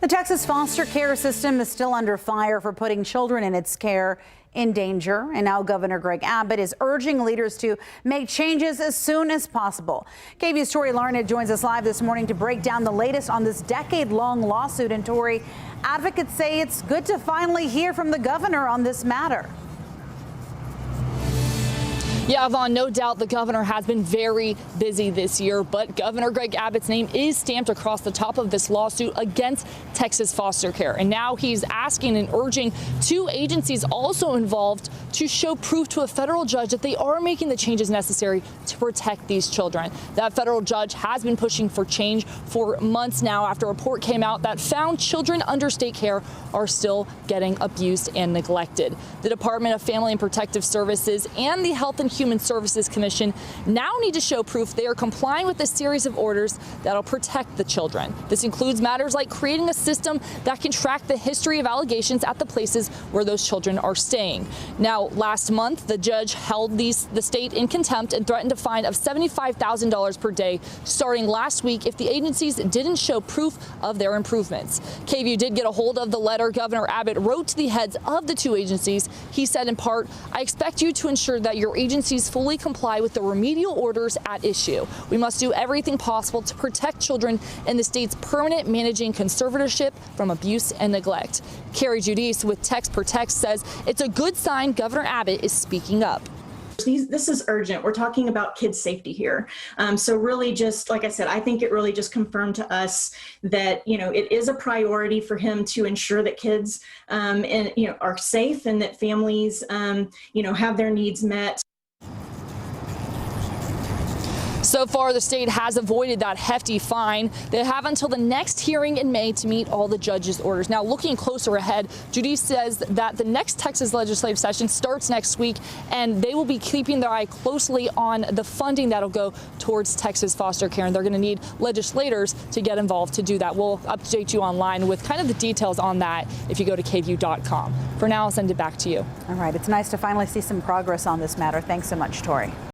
The Texas foster care system is still under fire for putting children in its care in danger. And now Governor Greg Abbott is urging leaders to make changes as soon as possible. KVUE's Tori Larned joins us live this morning to break down the latest on this decade-long lawsuit. And Tori, advocates say it's good to finally hear from the governor on this matter. Yeah, Yvonne, no doubt the governor has been very busy this year, but Governor Greg Abbott's name is stamped across the top of this lawsuit against Texas foster care. And now he's asking and urging two agencies also involved to show proof to a federal judge that they are making the changes necessary to protect these children. That federal judge has been pushing for change for months now after a report came out that found children under state care are still getting abused and neglected. The Department of Family and Protective Services and the Health and Human Services Commission now need to show proof they are complying with a series of orders that'll protect the children. This includes matters like creating a system that can track the history of allegations at the places where those children are staying. Now, last month, the judge held the state in contempt and threatened a fine of $75,000 per day starting last week if the agencies didn't show proof of their improvements. KVUE did get a hold of the letter Governor Abbott wrote to the heads of the two agencies. He said in part, "I expect you to ensure that your agencies fully comply with the remedial orders at issue. We must do everything possible to protect children in the state's permanent managing conservatorship from abuse and neglect." Carrie Judice with Text Protect says it's a good sign Governor Abbott is speaking up. This is urgent. We're talking about kids' safety here. So really just, like I said, I think it really just confirmed to us that, it is a priority for him to ensure that kids, are safe and that families, have their needs met. So far, the state has avoided that hefty fine. They have until the next hearing in May to meet all the judge's orders. Now, looking closer ahead, Judy says that the next Texas legislative session starts next week, and they will be keeping their eye closely on the funding that'll go towards Texas foster care, and they're going to need legislators to get involved to do that. We'll update you online with kind of the details on that if you go to KVUE.com. For now, I'll send it back to you. All right. It's nice to finally see some progress on this matter. Thanks so much, Tori.